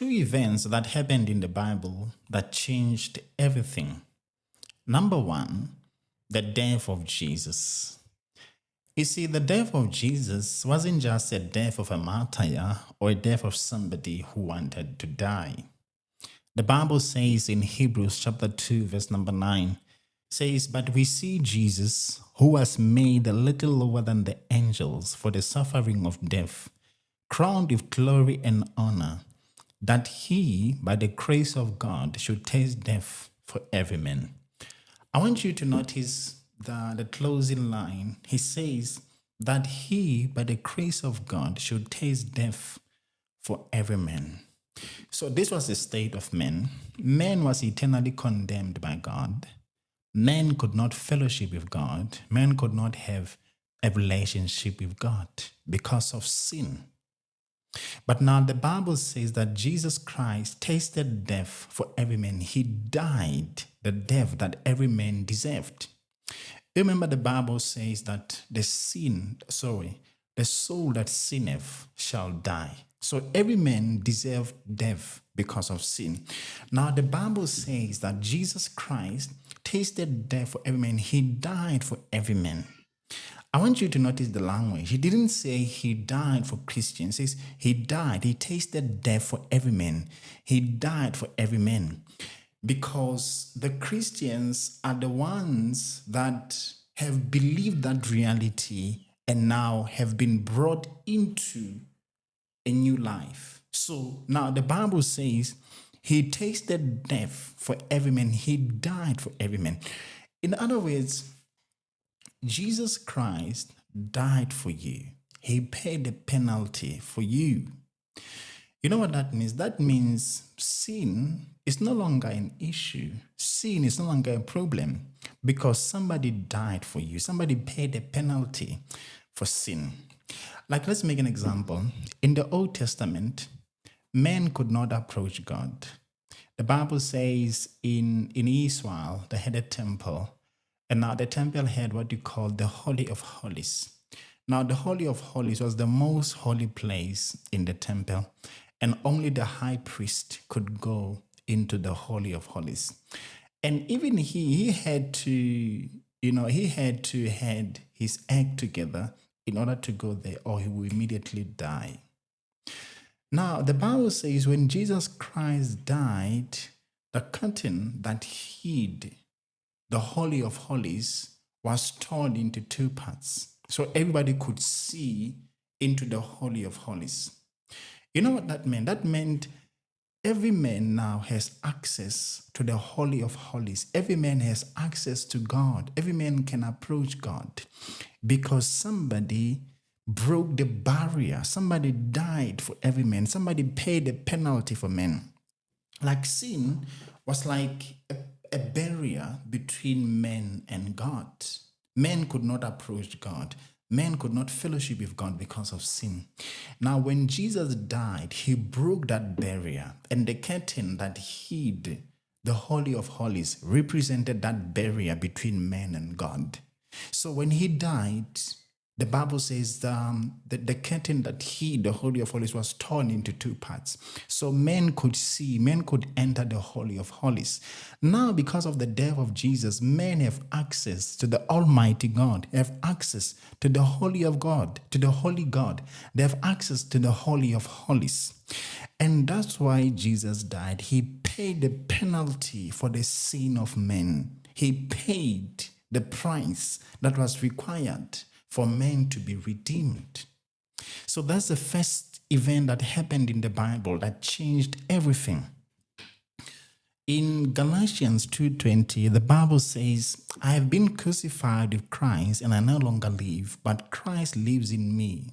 two events that happened in the Bible that changed everything. Number one, the death of Jesus. You see, the death of Jesus wasn't just a death of a martyr or a death of somebody who wanted to die. The Bible says in Hebrews chapter 2, verse number 9, says, "But we see Jesus, who was made a little lower than the angels for the suffering of death, crowned with glory and honor, that he, by the grace of God, should taste death for every man." I want you to notice the closing line. He says that he, by the grace of God, should taste death for every man. So this was the state of men. Man was eternally condemned by God. Men could not fellowship with God. Men could not have a relationship with God because of sin. But now the Bible says that Jesus Christ tasted death for every man. He died the death that every man deserved. Remember, the Bible says that the soul that sinneth shall die. So every man deserved death because of sin. Now the Bible says that Jesus Christ tasted death for every man. He died for every man. I want you to notice the language. He didn't say he died for Christians. He says he died. He tasted death for every man. He died for every man. Because the Christians are the ones that have believed that reality and now have been brought into a new life. So now the Bible says he tasted death for every man. He died for every man. In other words, Jesus Christ died for you. He paid the penalty for you. You know what that means? That means sin is no longer an issue. Sin is no longer a problem because somebody died for you. Somebody paid the penalty for sin. Like, let's make an example. In the Old Testament, men could not approach God. The Bible says in Israel, they had a temple. And now the temple had what you call the Holy of Holies. Now the Holy of Holies was the most holy place in the temple, and only the high priest could go into the Holy of Holies. And even he had to had his act together in order to go there, or he will immediately die. Now the Bible says when Jesus Christ died, the curtain that hid the Holy of Holies was torn into two parts. So everybody could see into the Holy of Holies. You know what that meant? That meant every man now has access to the Holy of Holies. Every man has access to God. Every man can approach God because somebody broke the barrier. Somebody died for every man. Somebody paid the penalty for men. Like sin was like a barrier between men and God. Men could not approach God. Men could not fellowship with God because of sin. Now, when Jesus died, he broke that barrier, and the curtain that hid the Holy of Holies represented that barrier between man and God. So when he died, the Bible says the curtain that hid the Holy of Holies was torn into two parts. So men could see, men could enter the Holy of Holies. Now, because of the death of Jesus, men have access to the Almighty God, have access to the Holy of God, to the Holy God. They have access to the Holy of Holies. And that's why Jesus died. He paid the penalty for the sin of men. He paid the price that was required for men to be redeemed. So that's the first event that happened in the Bible that changed everything. In Galatians 2:20, the Bible says, "I have been crucified with Christ, and I no longer live, but Christ lives in me."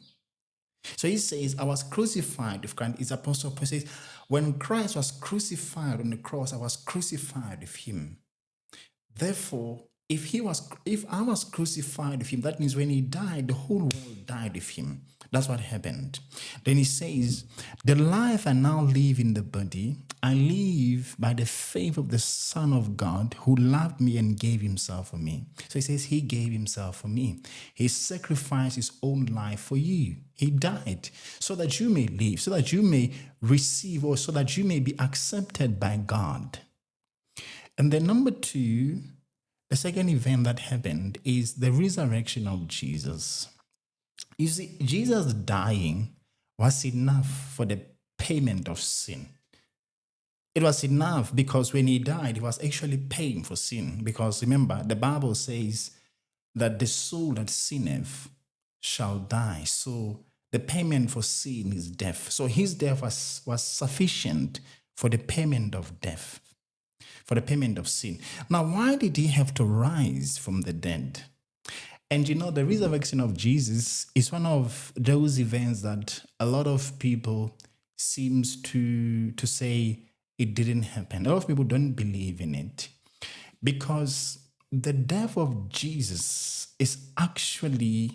So he says, I was crucified with Christ. His Apostle Paul says, when Christ was crucified on the cross, I was crucified with him. Therefore, if I was crucified with him, that means when he died, the whole world died with him. That's what happened. Then he says, the life I now live in the body, I live by the faith of the Son of God who loved me and gave himself for me. So he says he gave himself for me. He sacrificed his own life for you. He died so that you may live, so that you may receive, or so that you may be accepted by God. And then number two, the second event that happened is the resurrection of Jesus. You see, Jesus dying was enough for the payment of sin. It was enough because when he died, he was actually paying for sin. Because remember, the Bible says that the soul that sinneth shall die. So the payment for sin is death. So his death was sufficient for the payment of death, for the payment of sin. Now, why did he have to rise from the dead? And you know, the resurrection of Jesus is one of those events that a lot of people seems to say it didn't happen. A lot of people don't believe in it because the death of Jesus is actually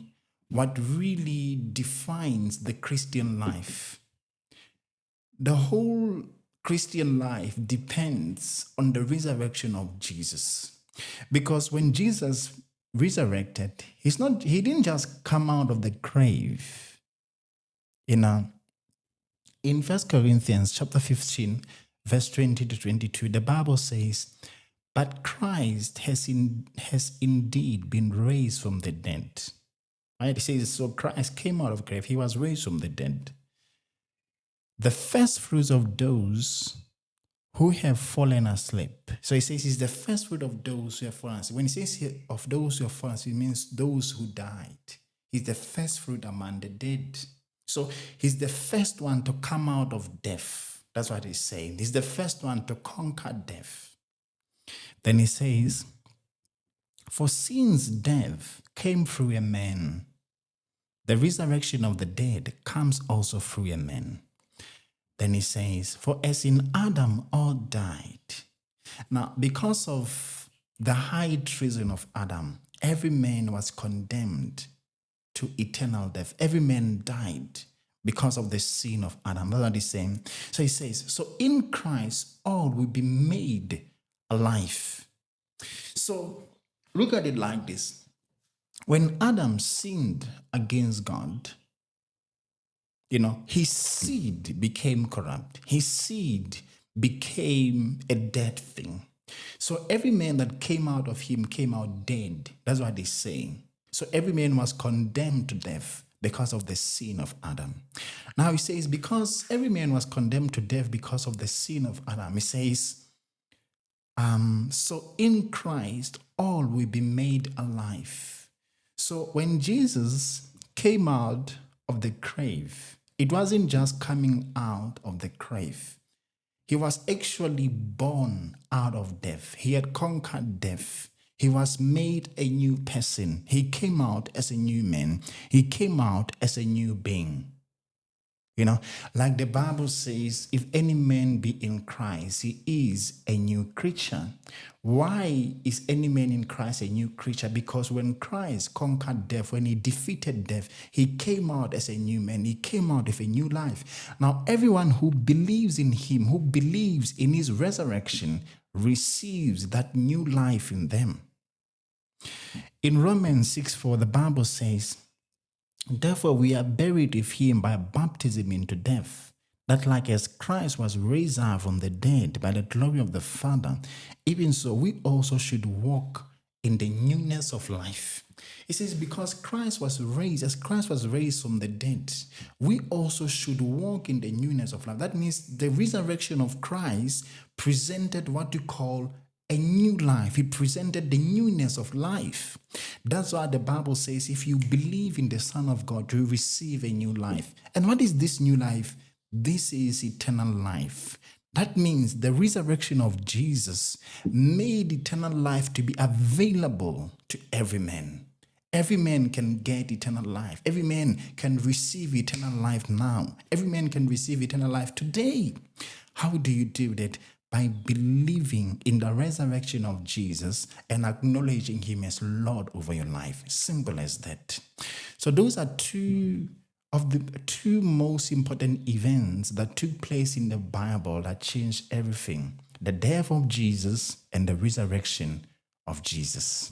what really defines the Christian life. The whole Christian life depends on the resurrection of Jesus. Because when Jesus resurrected, he didn't just come out of the grave. In 1 Corinthians chapter 15, verse 20 to 22, the Bible says, but Christ has indeed been raised from the dead. Right? It says, so Christ came out of the grave, he was raised from the dead. The first fruits of those who have fallen asleep. So he says he's the first fruit of those who have fallen asleep. When he says here, of those who have fallen asleep, it means those who died. He's the first fruit among the dead. So he's the first one to come out of death. That's what he's saying. He's the first one to conquer death. Then he says, for since death came through a man, the resurrection of the dead comes also through a man. Then he says, for as in Adam all died. Now, because of the high treason of Adam, every man was condemned to eternal death. Every man died because of the sin of Adam. That's what he's saying. So he says, so in Christ all will be made alive. So look at it like this. When Adam sinned against God, his seed became corrupt. His seed became a dead thing. So every man that came out of him came out dead. That's what he's saying. So every man was condemned to death because of the sin of Adam. Now he says, because every man was condemned to death because of the sin of Adam, he says, so in Christ all will be made alive. So when Jesus came out of the grave, it wasn't just coming out of the grave. He was actually born out of death. He had conquered death. He was made a new person. He came out as a new man. He came out as a new being. Like the Bible says, if any man be in Christ, he is a new creature. Why is any man in Christ a new creature? Because when Christ conquered death, when he defeated death, he came out as a new man. He came out with a new life. Now, everyone who believes in him, who believes in his resurrection, receives that new life in them. In Romans 6:4, the Bible says, therefore, we are buried with him by baptism into death, that like as Christ was raised up from the dead by the glory of the Father, even so we also should walk in the newness of life. It says, because Christ was raised, as Christ was raised from the dead, we also should walk in the newness of life. That means the resurrection of Christ presented what you call a new life. He presented the newness of life. That's why the Bible says, if you believe in the Son of God, you receive a new life. And what is this new life? This is eternal life. That means the resurrection of Jesus made eternal life to be available to every man. Every man can get eternal life. Every man can receive eternal life now. Every man can receive eternal life today. How do you do that? by believing in the resurrection of Jesus and acknowledging him as Lord over your life. Simple as that. So those are two of the two most important events that took place in the Bible that changed everything: the death of Jesus and the resurrection of Jesus.